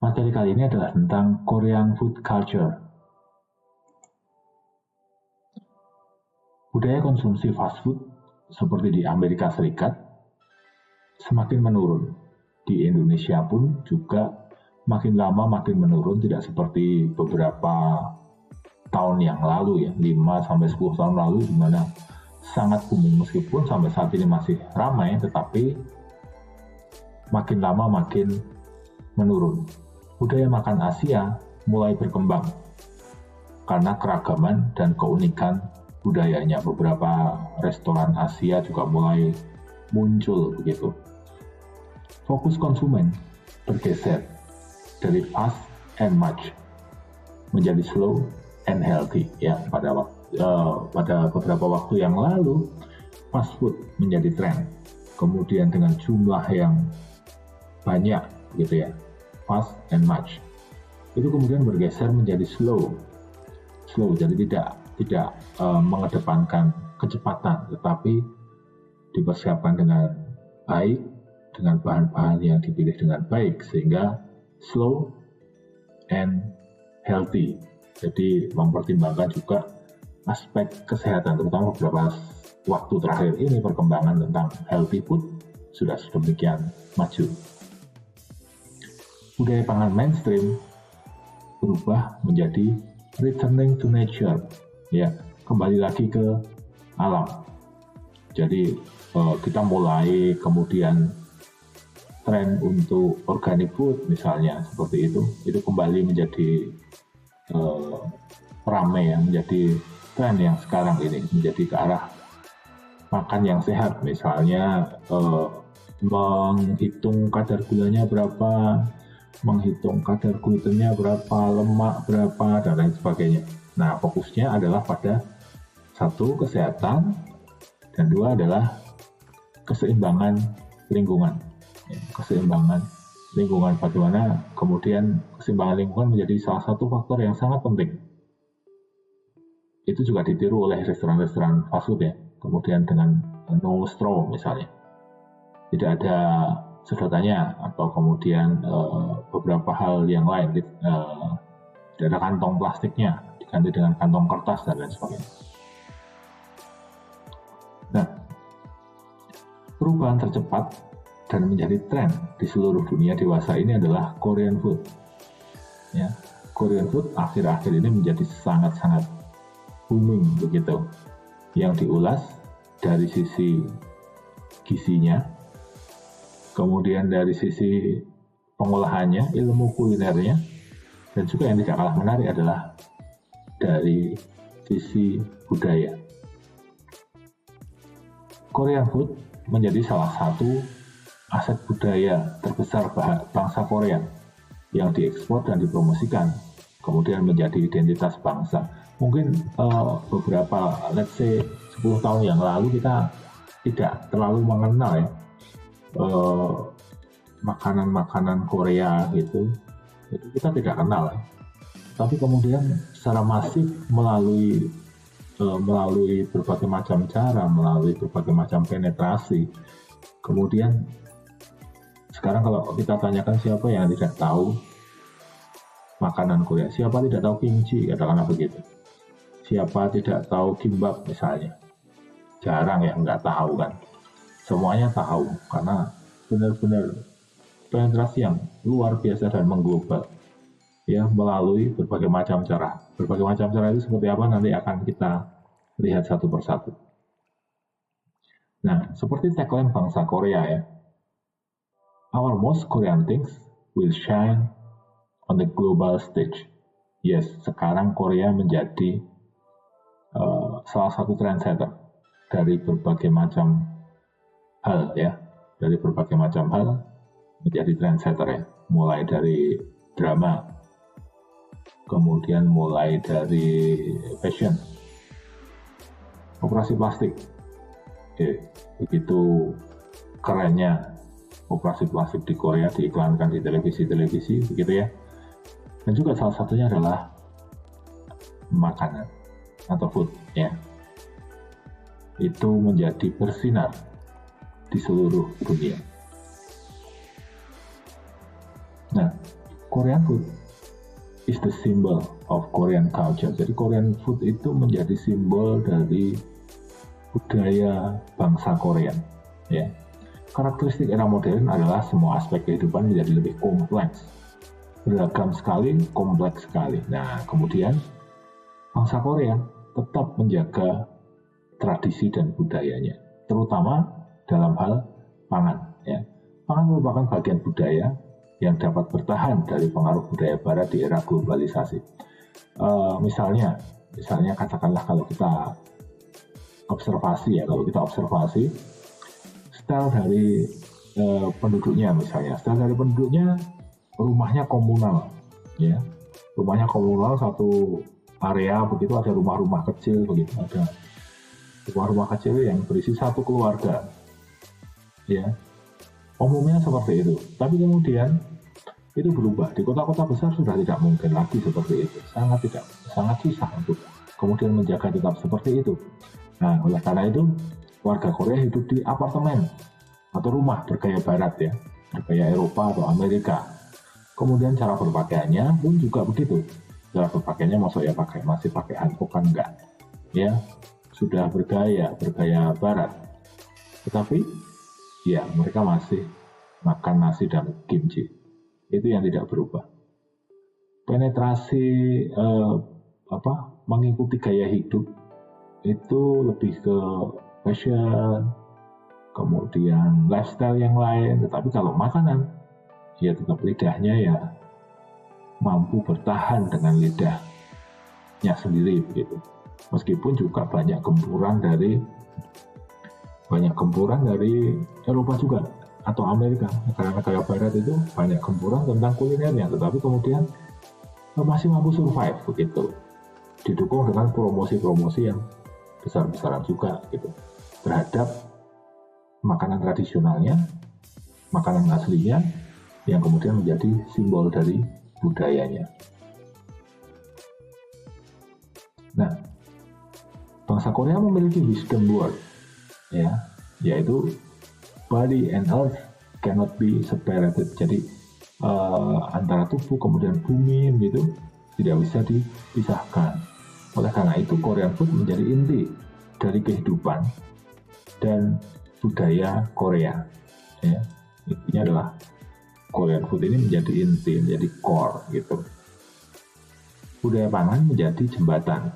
Materi kali ini adalah tentang Korean food culture. Budaya konsumsi fast food seperti di Amerika Serikat semakin menurun. Di Indonesia pun juga makin lama makin menurun, tidak seperti beberapa tahun yang lalu ya, 5-10 tahun lalu di mana sangat booming, meskipun sampai saat ini masih ramai, tetapi makin lama makin menurun. Budaya makan Asia mulai berkembang karena keragaman dan keunikan budayanya. Beberapa restoran Asia juga mulai muncul begitu. Fokus konsumen bergeser dari fast and much menjadi slow and healthy. Ya, pada beberapa waktu yang lalu fast food menjadi tren. Kemudian dengan jumlah yang banyak gitu ya, fast and much, itu kemudian bergeser menjadi slow, jadi tidak mengedepankan kecepatan, tetapi dipersiapkan dengan baik, dengan bahan-bahan yang dipilih dengan baik, sehingga slow and healthy. Jadi mempertimbangkan juga aspek kesehatan, terutama beberapa waktu terakhir ini perkembangan tentang healthy food sudah sedemikian maju. Budaya pangan mainstream berubah menjadi returning to nature, ya, kembali lagi ke alam. Jadi kita mulai kemudian tren untuk organic food misalnya seperti itu kembali menjadi ramai ya, menjadi tren yang sekarang ini, menjadi ke arah makan yang sehat, misalnya menghitung kadar gulanya berapa, menghitung kadar glutennya berapa, lemak berapa, dan lain sebagainya. Nah, fokusnya adalah pada satu, kesehatan, dan dua adalah keseimbangan lingkungan. Keseimbangan lingkungan, bagaimana kemudian keseimbangan lingkungan menjadi salah satu faktor yang sangat penting. Itu juga ditiru oleh restoran-restoran fast food ya. Kemudian dengan no straw misalnya, tidak ada sedotannya, atau kemudian beberapa hal yang lain, tidak ada kantong plastiknya, diganti dengan kantong kertas dan lain sebagainya. Nah, perubahan tercepat dan menjadi tren di seluruh dunia dewasa ini adalah Korean food. Ya, Korean food akhir-akhir ini menjadi sangat-sangat booming begitu. Yang diulas dari sisi gizinya, kemudian dari sisi pengolahannya, ilmu kulinernya, dan juga yang tidak kalah menarik adalah dari sisi budaya. Korean food menjadi salah satu aset budaya terbesar bangsa Korea yang diekspor dan dipromosikan, kemudian menjadi identitas bangsa. Mungkin beberapa, let's say 10 tahun yang lalu kita tidak terlalu mengenal ya makanan-makanan Korea itu kita tidak kenal ya. Tapi kemudian secara masif melalui berbagai macam cara, melalui berbagai macam penetrasi, kemudian sekarang kalau kita tanyakan siapa yang tidak tahu makanan Korea, siapa tidak tahu kimchi, katakanlah begitu, siapa tidak tahu kimbap misalnya, jarang yang nggak tahu kan, semuanya tahu karena benar-benar penetrasi yang luar biasa dan mengglobal ya, melalui berbagai macam cara. Berbagai macam cara itu seperti apa nanti akan kita lihat satu persatu. Nah, seperti tagline bangsa Korea ya, our most Korean things will shine on the global stage. Yes, sekarang Korea menjadi salah satu trendsetter dari berbagai macam hal ya, dari berbagai macam hal menjadi trendsetter ya, mulai dari drama, kemudian mulai dari fashion, operasi plastik. Begitu kerennya operasi plastik di Korea diiklankan di televisi begitu ya. Dan juga salah satunya adalah makanan atau food ya. Itu menjadi bersinar di seluruh dunia. Nah, Korean food is the symbol of Korean culture. Jadi Korean food itu menjadi simbol dari budaya bangsa Korea. Ya. Karakteristik era modern adalah semua aspek kehidupan menjadi lebih kompleks, beragam sekali, kompleks sekali. Nah, kemudian bangsa Korea tetap menjaga tradisi dan budayanya, terutama dalam hal pangan. Ya. Pangan merupakan bagian budaya yang dapat bertahan dari pengaruh budaya Barat di era globalisasi. Misalnya katakanlah kalau kita observasi, style dari penduduknya, rumahnya komunal, ya, rumahnya komunal, satu area begitu, ada rumah-rumah kecil begitu, ada rumah-rumah kecil yang berisi satu keluarga, ya, umumnya seperti itu. Tapi kemudian itu berubah. Di kota-kota besar sudah tidak mungkin lagi seperti itu. Sangat susah untuk kemudian menjaga tetap seperti itu. Nah, oleh karena itu, warga Korea hidup di apartemen atau rumah bergaya barat, ya, bergaya Eropa atau Amerika. Kemudian cara berpakaiannya pun juga begitu. Cara berpakaiannya masih pakai hanbok kan enggak. Ya, sudah bergaya barat. Tetapi ya, mereka masih makan nasi dan kimchi. Itu yang tidak berubah. Penetrasi mengikuti gaya hidup itu lebih ke fashion, kemudian lifestyle yang lain. Tetapi kalau makanan, ya tetap lidahnya ya mampu bertahan dengan lidahnya sendiri begitu. Meskipun juga banyak gempuran dari Eropa juga atau Amerika, negara-negara Barat itu banyak gempuran tentang kulinernya, tetapi kemudian masih mampu survive begitu, didukung dengan promosi-promosi yang besar-besaran juga gitu terhadap makanan tradisionalnya, makanan aslinya yang kemudian menjadi simbol dari budayanya. Nah, bangsa Korea memiliki wisdom word, ya, yaitu body and earth cannot be separated. Jadi antara tubuh kemudian bumi gitu tidak bisa dipisahkan. Oleh karena itu Korean food menjadi inti dari kehidupan dan budaya Korea. Ya, intinya adalah Korean food ini menjadi inti, menjadi core gitu. Budaya pangan menjadi jembatan.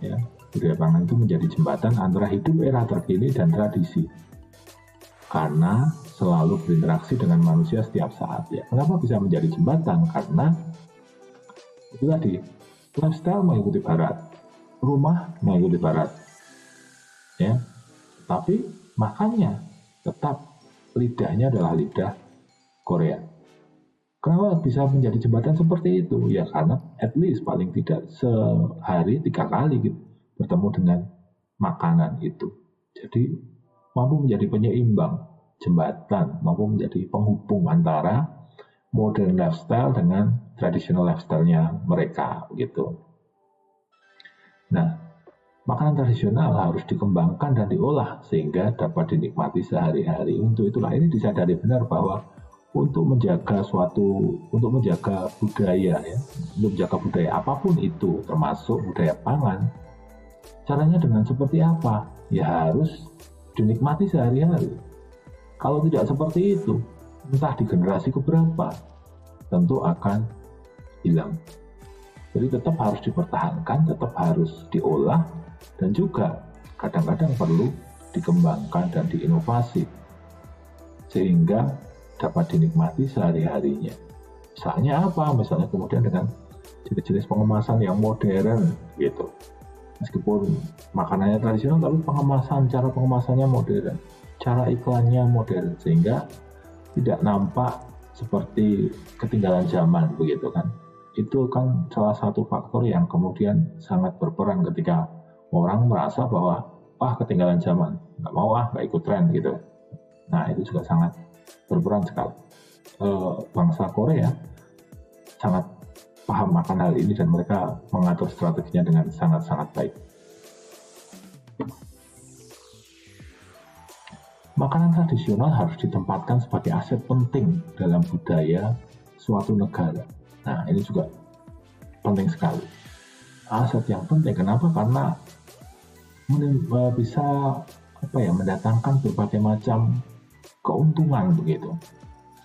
Ya, budaya pangan itu menjadi jembatan antara hidup era terkini dan tradisi. Karena selalu berinteraksi dengan manusia setiap saat, ya. Kenapa bisa menjadi jembatan? Karena itu tadi, lifestyle mengikuti Barat, rumah mengikuti Barat, ya. Tapi makannya tetap lidahnya adalah lidah Korea. Kenapa bisa menjadi jembatan seperti itu? Ya karena at least paling tidak sehari 3 kali gitu, bertemu dengan makanan itu. Jadi mampu menjadi penyeimbang, jembatan, mampu menjadi penghubung antara modern lifestyle dengan traditional lifestyle-nya mereka gitu. Nah, makanan tradisional harus dikembangkan dan diolah sehingga dapat dinikmati sehari-hari. Untuk itulah ini disadari benar bahwa untuk menjaga budaya, ya, untuk menjaga budaya apapun itu, termasuk budaya pangan, caranya dengan seperti apa? Ya harus dinikmati sehari-hari. Kalau tidak seperti itu, entah di generasi keberapa, tentu akan hilang. Jadi tetap harus dipertahankan, tetap harus diolah, dan juga kadang-kadang perlu dikembangkan dan diinovasi sehingga dapat dinikmati sehari-harinya. Misalnya apa? Misalnya kemudian dengan jenis-jenis pengemasan yang modern gitu. Meskipun makanannya tradisional, tapi cara pengemasannya modern, cara iklannya modern, sehingga tidak nampak seperti ketinggalan zaman begitu kan. Itu kan salah satu faktor yang kemudian sangat berperan ketika orang merasa bahwa ketinggalan zaman, nggak ikut tren gitu. Nah itu juga sangat berperan sekali. Bangsa Korea sangat paham akan hal ini dan mereka mengatur strateginya dengan sangat-sangat baik. Makanan tradisional harus ditempatkan sebagai aset penting dalam budaya suatu negara. Nah, ini juga penting sekali. Aset yang penting, kenapa? Karena bisa mendatangkan berbagai macam keuntungan begitu.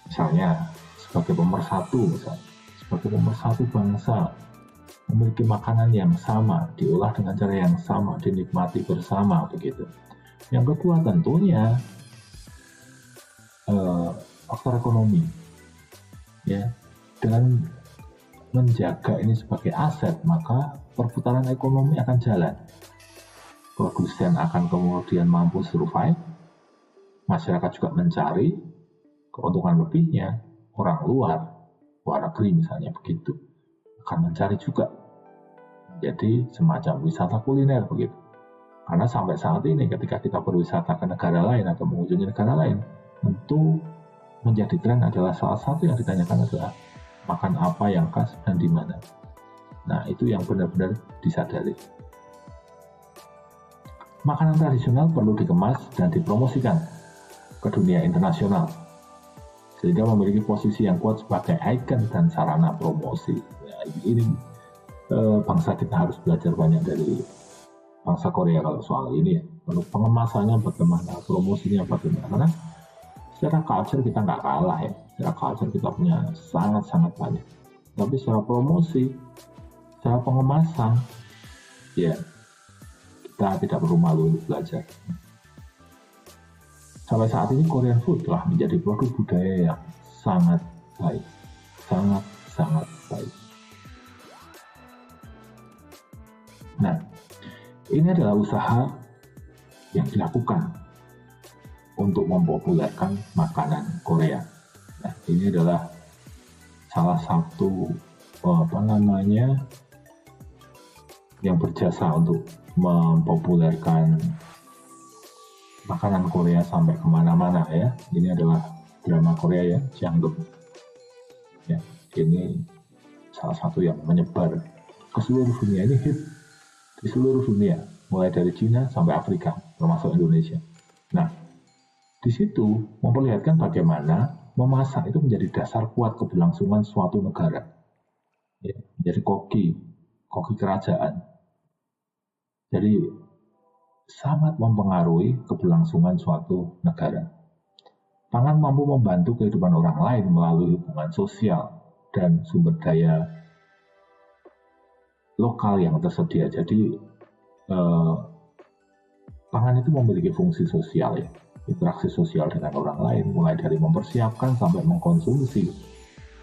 Misalnya sebagai pemersatu bangsa, memiliki makanan yang sama, diolah dengan cara yang sama, dinikmati bersama begitu. Yang kedua tentunya faktor ekonomi, ya. Dengan menjaga ini sebagai aset, maka perputaran ekonomi akan jalan. Produsen akan kemudian mampu survive, masyarakat juga mencari keuntungan lebihnya, orang luar negeri misalnya begitu, akan mencari juga. Jadi semacam wisata kuliner begitu. Karena sampai saat ini ketika kita berwisata ke negara lain atau mengunjungi negara lain, tentu menjadi tren adalah salah satu yang ditanyakan adalah makan apa yang khas dan di mana. Nah, itu yang benar-benar disadari. Makanan tradisional perlu dikemas dan dipromosikan ke dunia internasional, sehingga memiliki posisi yang kuat sebagai ikon dan sarana promosi. Nah, ini bangsa kita harus belajar banyak dari bangsa Korea kalau soal ini ya. Lalu pengemasannya bagaimana, promosinya bagaimana, karena secara culture kita nggak kalah ya. Secara culture kita punya sangat-sangat banyak. Tapi secara promosi, secara pengemasan, ya kita tidak perlu malu untuk belajar. Sampai saat ini Korean food telah menjadi produk budaya yang sangat baik, sangat baik. Nah, ini adalah usaha yang dilakukan untuk mempopulerkan makanan Korea. Nah, ini adalah salah satu yang berjasa untuk mempopulerkan makanan Korea sampai kemana-mana ya. Ini adalah drama Korea ya, Janggum. Ya, ini salah satu yang menyebar ke seluruh dunia. Ini hit di seluruh dunia, mulai dari Cina sampai Afrika, termasuk Indonesia. Nah, di situ memperlihatkan bagaimana memasak itu menjadi dasar kuat keberlangsungan suatu negara. Ya, menjadi koki kerajaan. Jadi sangat mempengaruhi keberlangsungan suatu negara. Pangan mampu membantu kehidupan orang lain melalui hubungan sosial dan sumber daya lokal yang tersedia. Jadi pangan itu memiliki fungsi sosial ya, interaksi sosial dengan orang lain, mulai dari mempersiapkan sampai mengkonsumsi,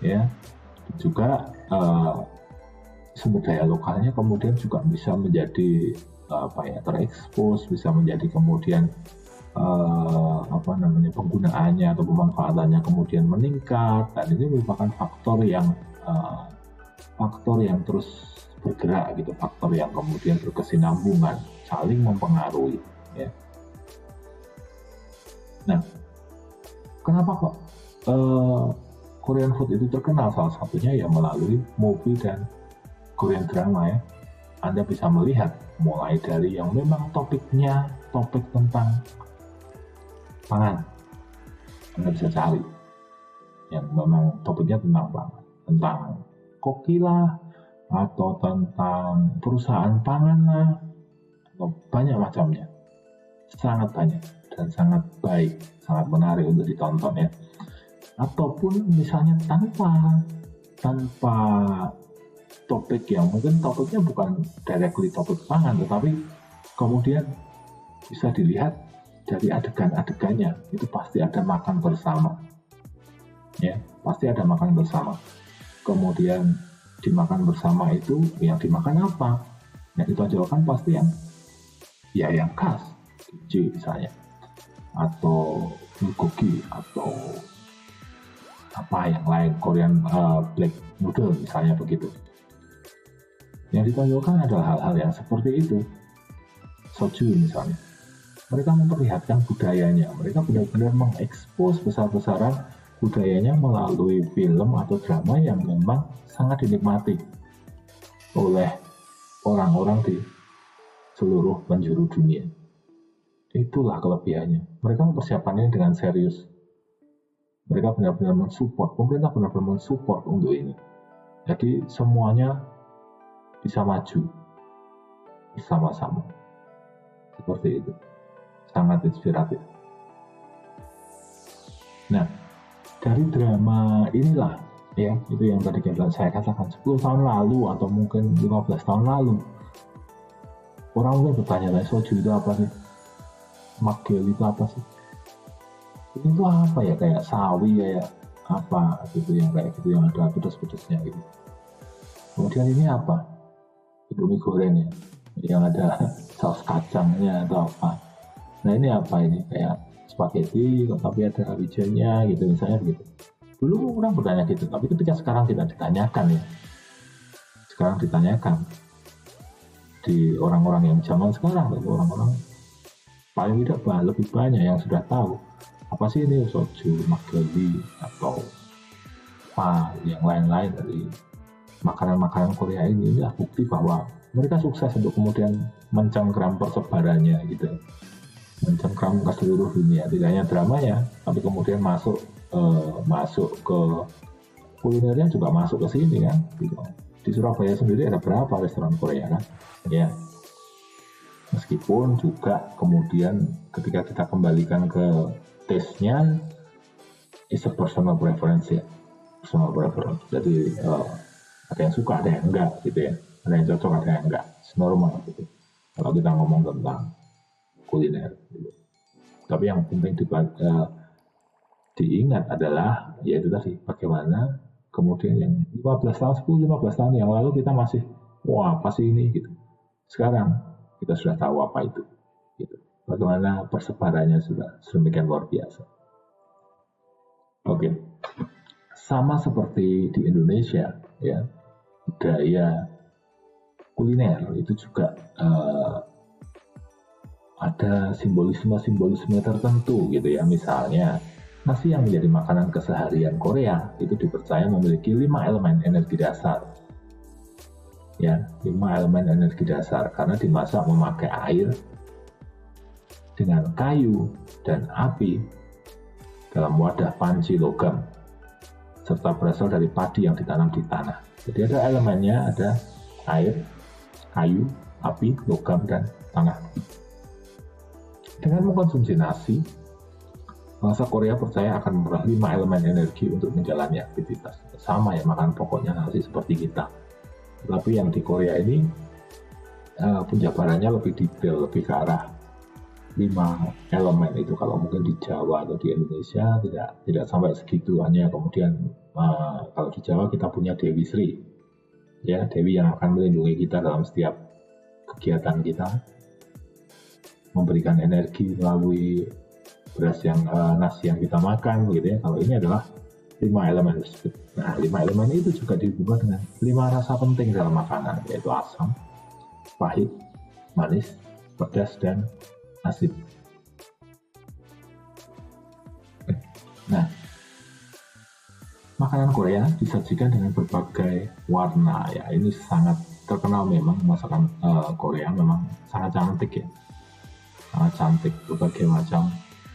ya. Juga sumber daya lokalnya kemudian juga bisa menjadi terekspos, bisa menjadi kemudian penggunaannya atau pemanfaatannya kemudian meningkat, dan ini merupakan faktor yang terus bergerak gitu, faktor yang kemudian berkesinambungan, saling mempengaruhi ya. Nah, kenapa kok Korean food itu terkenal? Salah satunya ya melalui movie dan Korean drama ya. Anda bisa melihat mulai dari yang memang topik tentang pangan, Anda bisa cari yang memang topiknya tentang pangan, tentang koki lah, atau tentang perusahaan pangan lah, atau banyak macamnya, sangat banyak dan sangat baik, sangat menarik untuk ditonton ya. Ataupun misalnya tanpa topik yang mungkin topiknya bukan directly topik pangan, tetapi kemudian bisa dilihat dari adegan-adegannya itu pasti ada makan bersama ya, pasti ada makan bersama. Kemudian dimakan bersama itu yang dimakan apa? Yang ditonjolkan pasti yang khas, kimchi misalnya, atau bulgogi, atau apa yang lain, Korean black noodle misalnya begitu. Yang ditonjolkan adalah hal-hal yang seperti itu. Soju misalnya, mereka memperlihatkan budayanya, mereka benar-benar mengekspos besar-besaran budayanya melalui film atau drama yang memang sangat dinikmati oleh orang-orang di seluruh penjuru dunia. Itulah kelebihannya. Mereka mempersiapkannya dengan serius. Mereka benar-benar mensupport, pemerintah benar-benar mensupport untuk ini. Jadi semuanya bisa maju bersama-sama. Seperti itu. Sangat inspiratif. Nah, dari drama inilah, ya, itu yang tadi saya katakan 10 tahun lalu atau mungkin 15 tahun lalu, orang mungkin bertanya, soju itu apa sih? Magel itu apa sih? Itu apa ya, kayak sawi, kayak apa gitu, yang kayak gitu, yang ada pedas-pedasnya gitu. Kemudian ini apa? Indomie goreng ya, yang ada saus kacangnya atau apa. Nah ini apa ini, kayak spaghetti tapi ada wijanya gitu misalnya gitu. Dulu orang bertanya gitu, tapi ketika sekarang kita ditanyakan ya, sekarang ditanyakan di orang-orang yang zaman sekarang, orang-orang paling tidak lebih banyak yang sudah tahu apa sih ini soju, maggi atau apa yang lain-lain dari makanan-makanan Korea ini. Inilah bukti bahwa mereka sukses untuk kemudian mencengkram persebarannya gitu, mencengkram ke seluruh dunia, tidak hanya dramanya tapi kemudian masuk ke kulinernya juga masuk ke sini kan gitu. Di Surabaya sendiri ada berapa restoran Korea kan ya, meskipun juga kemudian ketika kita kembalikan ke taste-nya, is a personal preference ya, personal preference. Jadi ada yang suka, ada yang enggak gitu ya, ada yang cocok, ada yang enggak, normal gitu kalau kita ngomong tentang kuliner gitu. Tapi yang penting diingat adalah yaitu tadi, bagaimana kemudian yang 15 tahun yang lalu kita masih wah apa sih ini gitu, sekarang kita sudah tahu apa itu gitu. Bagaimana persebarannya sudah sedemikian luar biasa. Oke. Sama seperti di Indonesia ya, budaya kuliner itu juga ada simbolisme tertentu gitu ya. Misalnya nasi yang menjadi makanan keseharian Korea itu dipercaya memiliki 5 elemen energi dasar. Ya, 5 elemen energi dasar karena dimasak memakai air dengan kayu dan api dalam wadah panci logam, serta berasal dari padi yang ditanam di tanah. Jadi ada elemennya, ada air, kayu, api, logam, dan tanah. Dengan mengkonsumsi nasi, bangsa Korea percaya akan memperoleh 5 elemen energi untuk menjalani aktivitas. Sama ya, makan pokoknya nasi seperti kita. Tapi yang di Korea ini penjabarannya lebih detail, lebih ke arah 5 elemen itu. Kalau mungkin di Jawa atau di Indonesia tidak sampai segitu, hanya kemudian kalau di Jawa kita punya Dewi Sri ya, Dewi yang akan melindungi kita dalam setiap kegiatan kita, memberikan energi melalui beras yang nasi yang kita makan gitu ya. Kalau ini adalah 5 elemen tersebut. Nah 5 elemen itu juga dihubungkan dengan 5 rasa penting dalam makanan, yaitu asam, pahit, manis, pedas, dan asin. Nah, makanan Korea disajikan dengan berbagai warna ya. Ini sangat terkenal memang, masakan Korea memang sangat cantik ya, sangat cantik, berbagai macam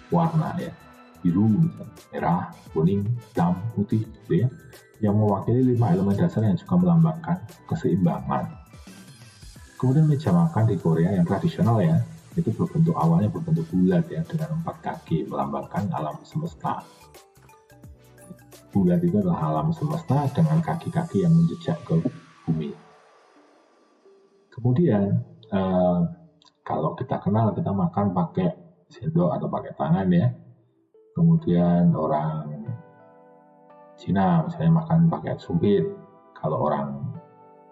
warna ya, biru, merah, kuning, hitam, putih gitu ya, yang mewakili 5 elemen dasar yang juga melambangkan keseimbangan. Kemudian meja makan di Korea yang tradisional ya, itu awalnya berbentuk bulat ya, dengan 4 kaki melambangkan alam semesta. Bulat itu adalah alam semesta dengan kaki-kaki yang menjejak ke bumi. Kemudian kalau kita kenal, kita makan pakai sendok atau pakai tangan ya. Kemudian orang Cina misalnya makan pakai sumpit. Kalau orang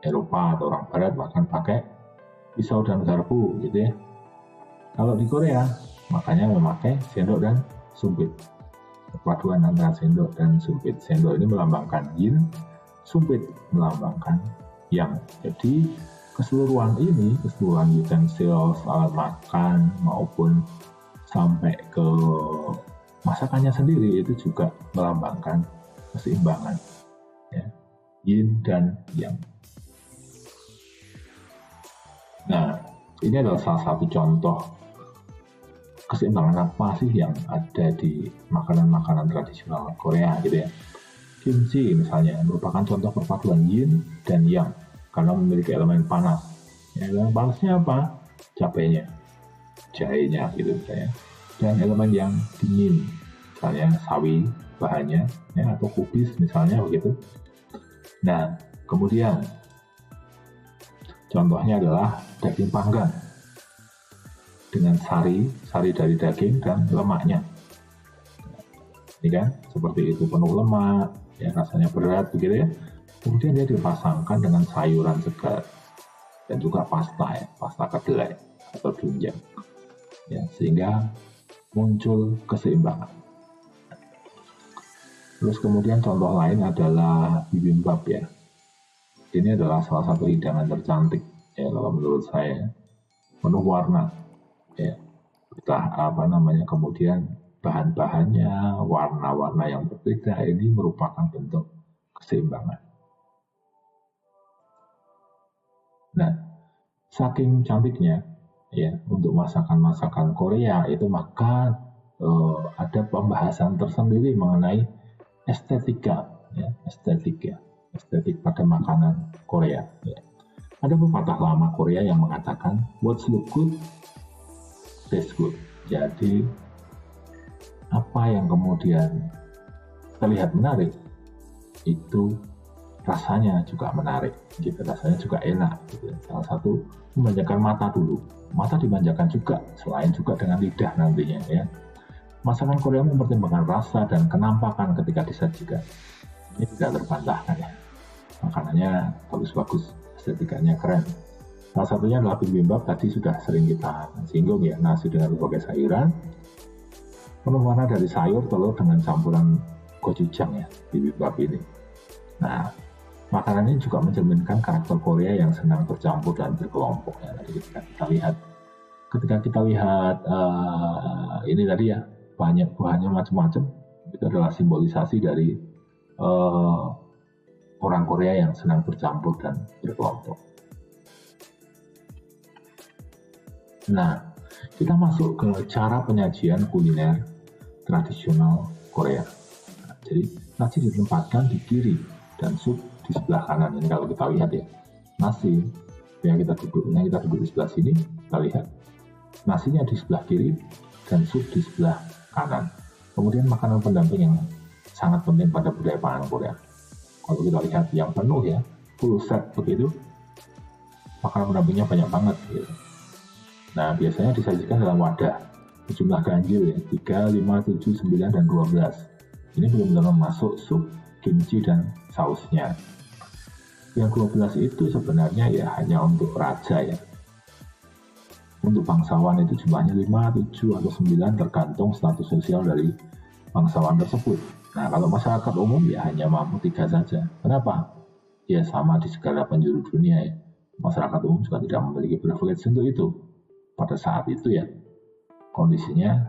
Eropa atau orang Barat makan pakai pisau dan garpu gitu ya. Kalau di Korea makanya memakai sendok dan sumpit. Perpaduan antara sendok dan sumpit. Sendok ini melambangkan yin, sumpit melambangkan yang. Jadi keseluruhan utensil, alat makan maupun sampai ke masakannya sendiri itu juga melambangkan keseimbangan ya, yin dan yang. Nah, ini adalah salah satu contoh keseimbangan apa sih yang ada di makanan-makanan tradisional Korea gitu ya. Kimchi misalnya merupakan contoh perpaduan yin dan yang karena memiliki elemen panas. Ya, elemen panasnya apa? Cabenya, jahenya gitu misalnya. Dan elemen yang dingin, misalnya sawi bahannya, ya, atau kubis misalnya begitu. Nah, kemudian contohnya adalah daging panggang dengan sari dari daging dan lemaknya. Ini kan seperti itu, penuh lemak, ya rasanya berat begitu ya. Kemudian dia dipasangkan dengan sayuran segar dan juga pasta ya, pasta kedelai atau doenjang. Ya, sehingga muncul keseimbangan. Terus kemudian contoh lain adalah bibimbap ya. Ini adalah salah satu hidangan tercantik ya kalau menurut saya. Penuh warna ya. Kemudian bahan-bahannya, warna-warna yang berbeda ini merupakan bentuk keseimbangan. Nah, saking cantiknya ya untuk masakan-masakan Korea itu maka ada pembahasan tersendiri mengenai estetik pada makanan Korea. Ya. Ada pepatah lama Korea yang mengatakan what's look good, taste good. Jadi apa yang kemudian terlihat menarik itu rasanya juga menarik, gitu. Rasanya juga enak. Gitu. Salah satu memanjakan mata dulu. Mata dimanjakan juga, selain juga dengan lidah nantinya ya. Masakan Korea mempertimbangkan rasa dan kenampakan ketika disajikan. Ini tidak terbantahkan ya. Makanannya bagus-bagus, estetikanya keren. Salah satunya adalah bibimbap, tadi sudah sering kita singgung ya, nasi dengan berbagai sayuran. Penuh warna dari sayur, telur dengan campuran gochujang ya, bibimbap ini. Nah, makanan ini juga mencerminkan karakter Korea yang senang bercampur dan berkelompok ya. Tadi ketika kita lihat ini tadi ya, banyak buahnya macam-macam, itu adalah simbolisasi dari orang Korea yang senang bercampur dan berkelompok. Nah, kita masuk ke cara penyajian kuliner tradisional Korea. Nah, jadi nasi ditempatkan di kiri dan sup di sebelah kanan. Ini kalau kita lihat ya, nasi yang kita duduk di sebelah sini, kita lihat nasinya di sebelah kiri dan sup di sebelah kanan. Kemudian makanan pendamping yang sangat penting pada budaya pangan Korea. Kalau kita lihat yang penuh ya, full set begitu, makanan pendampingnya banyak banget gitu. Nah, biasanya disajikan dalam wadah berjumlah ganjil ya, 3, 5, 7, 9, dan 12. Ini belum masuk sup, kimchi, dan sausnya. Yang 12 itu sebenarnya ya hanya untuk raja ya. Untuk bangsawan itu jumlahnya 5, 7, atau 9 tergantung status sosial dari bangsawan tersebut. Nah, kalau masyarakat umum ya hanya mampu 3 saja. Kenapa? Ya sama di segala penjuru dunia ya. Masyarakat umum juga tidak memiliki privilege untuk itu. Pada saat itu ya, kondisinya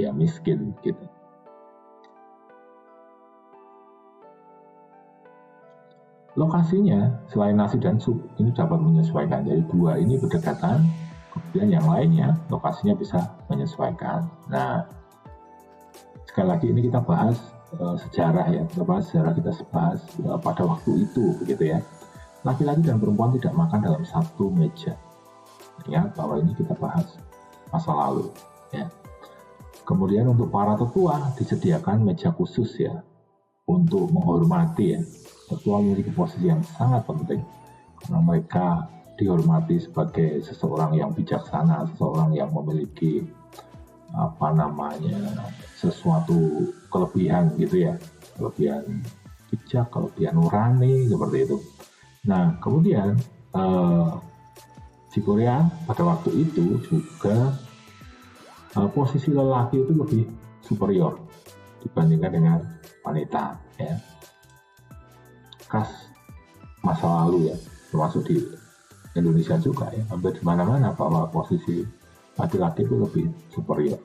ya miskin gitu. Lokasinya selain nasi dan sup ini dapat menyesuaikan. Jadi dua ini berdekatan, kemudian yang lainnya lokasinya bisa menyesuaikan. Nah, sekali lagi ini kita bahas sejarah ya, sejarah kita bahas pada waktu itu begitu ya. Laki-laki dan perempuan tidak makan dalam satu meja. Ingat bahwa ini kita bahas masa lalu ya. Kemudian untuk para tetua disediakan meja khusus ya untuk menghormati ya. Tetua memiliki posisi yang sangat penting karena mereka dihormati sebagai seseorang yang bijaksana, seseorang yang memiliki sesuatu kelebihan gitu ya, kelebihan bijak, kelebihan nurani seperti itu. Nah, kemudian di Korea pada waktu itu juga posisi lelaki itu lebih superior dibandingkan dengan wanita ya. Khas masa lalu ya, termasuk di Indonesia juga ya, hampir di mana-mana bahwa posisi laki-laki itu lebih superior.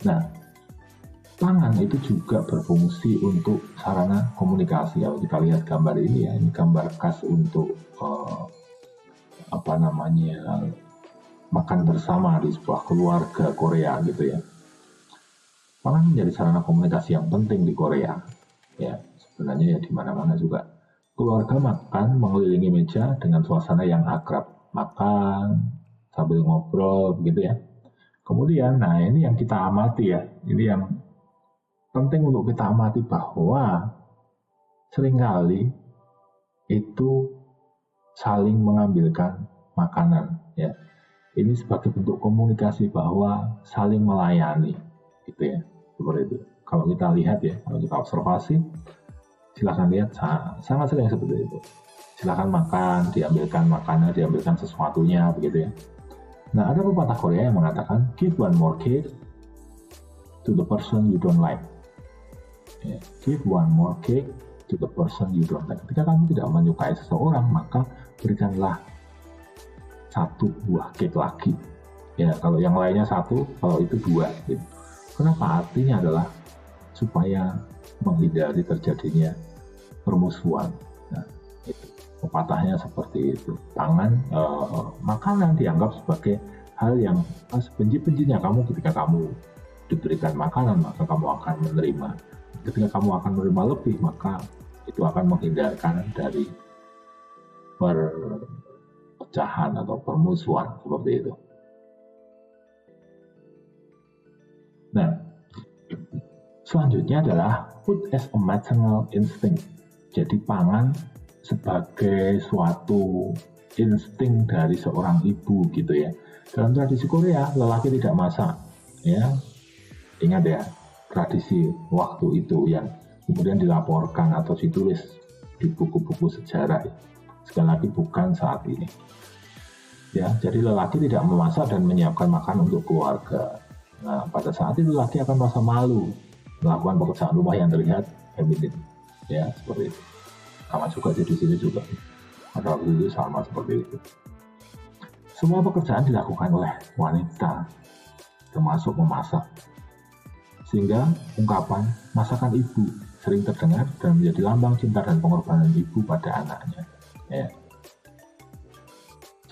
Nah, tangan itu juga berfungsi untuk sarana komunikasi. Kalau kita lihat gambar ini ya, ini gambar khas untuk makan bersama di sebuah keluarga Korea gitu ya. Pangan menjadi sarana komunikasi yang penting di Korea. Ya, sebenarnya ya di mana-mana juga. Keluarga makan mengelilingi meja dengan suasana yang akrab. Makan sambil ngobrol begitu ya. Kemudian, nah ini yang kita amati ya. Ini yang penting untuk kita amati bahwa seringkali itu saling mengambilkan makanan ya. Ini sebagai bentuk komunikasi bahwa saling melayani gitu ya. Seperti itu. Kalau kita lihat ya, kalau kita observasi, silakan lihat sangat sering seperti itu. Silakan makan, diambilkan makanan, diambilkan sesuatunya begitu ya. Nah, ada pepatah Korea yang mengatakan give one more cake to the person you don't like. Ya, give one more cake to the person you don't like. Ketika kamu tidak menyukai seseorang, maka berikanlah satu buah cake lagi. Ya, kalau yang lainnya satu, kalau itu dua. Gitu. Kenapa? Artinya adalah supaya menghindari terjadinya permusuhan. Nah, itu. Pepatahnya seperti itu. Makanan dianggap sebagai hal yang sebenci-bencinya kamu. Ketika kamu diberikan makanan, maka kamu akan menerima. Ketika kamu akan menerima lebih, maka itu akan menghindarkan dari perpecahan atau permusuhan seperti itu. Nah, selanjutnya adalah food as a maternal instinct. Jadi pangan sebagai suatu insting dari seorang ibu gitu ya. Dalam tradisi Korea, lelaki tidak masak ya. Ingat ya, tradisi waktu itu yang kemudian dilaporkan atau ditulis di buku-buku sejarah. Sekali lagi bukan saat ini. Ya, jadi lelaki tidak memasak dan menyiapkan makan untuk keluarga. Nah, pada saat itu lelaki akan merasa malu melakukan pekerjaan rumah yang terlihat feminin. Ya, seperti itu. Sama juga di sini juga. Pada waktu itu sama seperti itu. Semua pekerjaan dilakukan oleh wanita, termasuk memasak. Sehingga ungkapan masakan ibu sering terdengar dan menjadi lambang cinta dan pengorbanan ibu pada anaknya. Ya.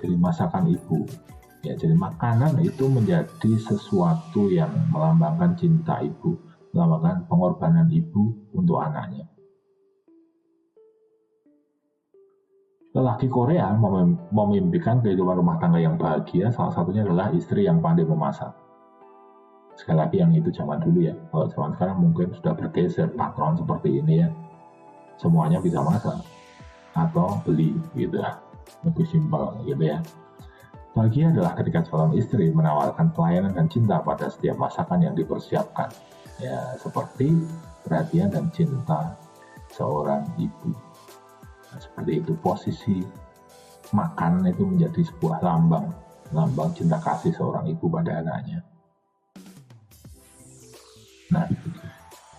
Jadi masakan ibu, ya jadi makanan itu menjadi sesuatu yang melambangkan cinta ibu, melambangkan pengorbanan ibu untuk anaknya. Lelaki Korea memimpikan kehidupan rumah tangga yang bahagia, salah satunya adalah istri yang pandai memasak. Sekali lagi yang itu zaman dulu ya, kalau zaman sekarang mungkin sudah bergeser patron seperti ini ya. Semuanya bisa masak atau beli gitu ya, lebih simpel gitu ya. Bahagia adalah ketika seorang istri menawarkan pelayanan dan cinta pada setiap masakan yang dipersiapkan. Ya, seperti perhatian dan cinta seorang ibu. Nah, seperti itu posisi makan itu menjadi sebuah lambang cinta kasih seorang ibu pada anaknya. Nah,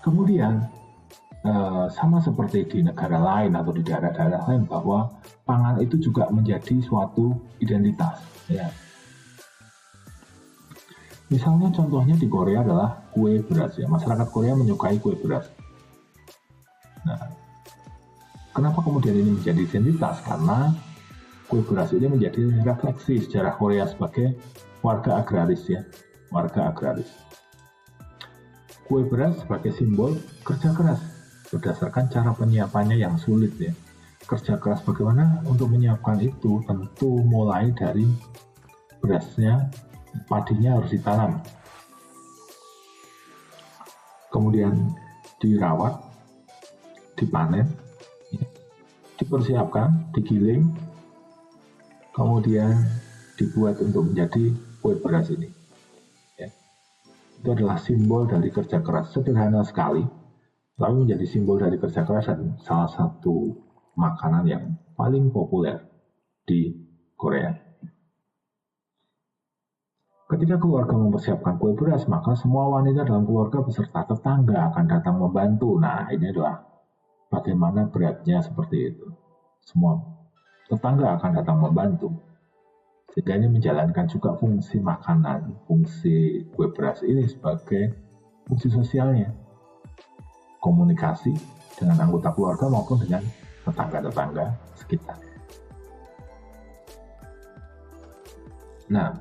kemudian sama seperti di negara lain atau di daerah-daerah lain bahwa pangan itu juga menjadi suatu identitas. Ya. Misalnya contohnya di Korea adalah kue beras ya. Masyarakat Korea menyukai kue beras. Nah, kenapa kemudian ini menjadi identitas? Karena kue beras ini menjadi refleksi sejarah Korea sebagai warga agraris ya, warga agraris. Kue beras sebagai simbol kerja keras berdasarkan cara penyiapannya yang sulit ya. Kerja keras bagaimana untuk menyiapkan itu tentu mulai dari berasnya, padinya harus ditanam. Kemudian dirawat, dipanen, dipersiapkan, digiling, kemudian dibuat untuk menjadi kue beras ini. Ya. Itu adalah simbol dari kerja keras, sederhana sekali, tapi menjadi simbol dari kerja keras dan salah satu makanan yang paling populer di Korea. Ketika keluarga mempersiapkan kue beras, maka semua wanita dalam keluarga beserta tetangga akan datang membantu. Nah, ini adalah bagaimana beratnya seperti itu. Semua tetangga akan datang membantu. Sehingga ini menjalankan juga fungsi makanan, fungsi kue beras ini sebagai fungsi sosialnya. Komunikasi dengan anggota keluarga maupun dengan tetangga-tetangga sekitar. Nah,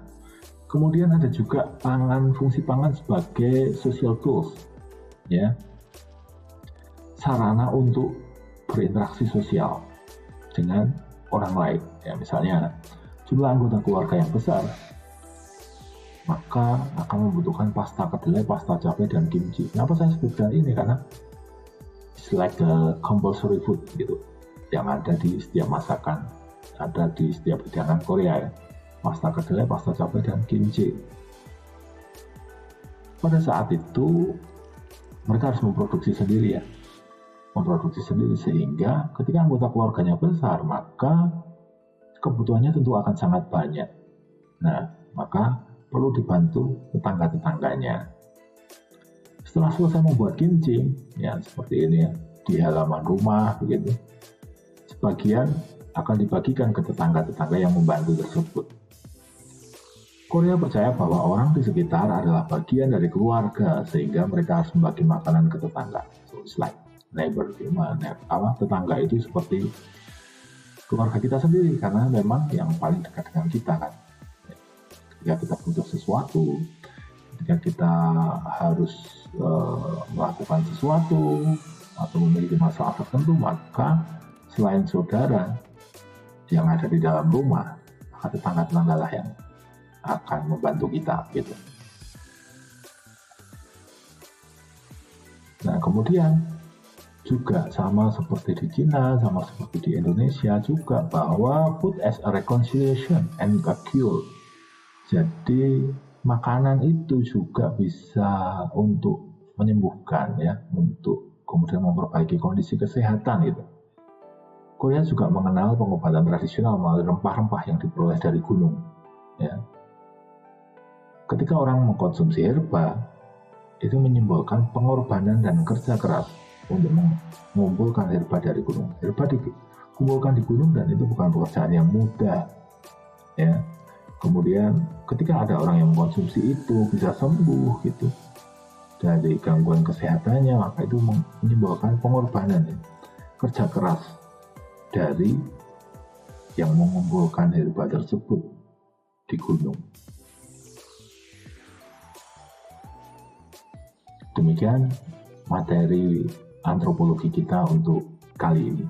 Kemudian ada juga fungsi pangan sebagai social tools, ya, sarana untuk berinteraksi sosial dengan orang lain. Ya, misalnya jumlah anggota keluarga yang besar, maka akan membutuhkan pasta kedelai, pasta cabai, dan kimchi. Kenapa saya sebutkan ini? Karena it's like a compulsory food gitu, yang ada di setiap masakan, ada di setiap hidangan Korea, ya. Pasta kedelai, pasta cabai, dan kimchi. Pada saat itu mereka harus memproduksi sendiri, ya, sehingga ketika anggota keluarganya besar, maka kebutuhannya tentu akan sangat banyak. Nah, maka perlu dibantu tetangga-tetangganya. Setelah selesai membuat kimchi, ya seperti ini, ya, di halaman rumah begitu, sebagian akan dibagikan ke tetangga-tetangga yang membantu tersebut. Korea percaya bahwa orang di sekitar adalah bagian dari keluarga, sehingga mereka harus membagi makanan ke tetangga. So it's like neighbor, tetangga itu seperti keluarga kita sendiri, karena memang yang paling dekat dengan kita kan. Ketika kita butuh sesuatu, ketika kita harus melakukan sesuatu atau memiliki masalah tertentu, maka selain saudara yang ada di dalam rumah, maka tetangga-tetangga lah yang akan membantu kita gitu. Nah, kemudian juga sama seperti di Cina, sama seperti di Indonesia juga, bahwa food as a reconciliation and a cure. Jadi makanan itu juga bisa untuk menyembuhkan, ya, untuk kemudian memperbaiki kondisi kesehatan gitu. Korea juga mengenal pengobatan tradisional melalui rempah-rempah yang diperoleh dari gunung, ya. Ketika orang mengkonsumsi herba, itu menyimbolkan pengorbanan dan kerja keras untuk mengumpulkan herba dari gunung. Herba dikumpulkan di gunung dan itu bukan pekerjaan yang mudah, ya. Kemudian ketika ada orang yang mengkonsumsi itu bisa sembuh gitu dari gangguan kesehatannya, maka itu menyimbolkan pengorbanan, ya, kerja keras dari yang mengumpulkan herba tersebut di gunung. Demikian materi antropologi kita untuk kali ini.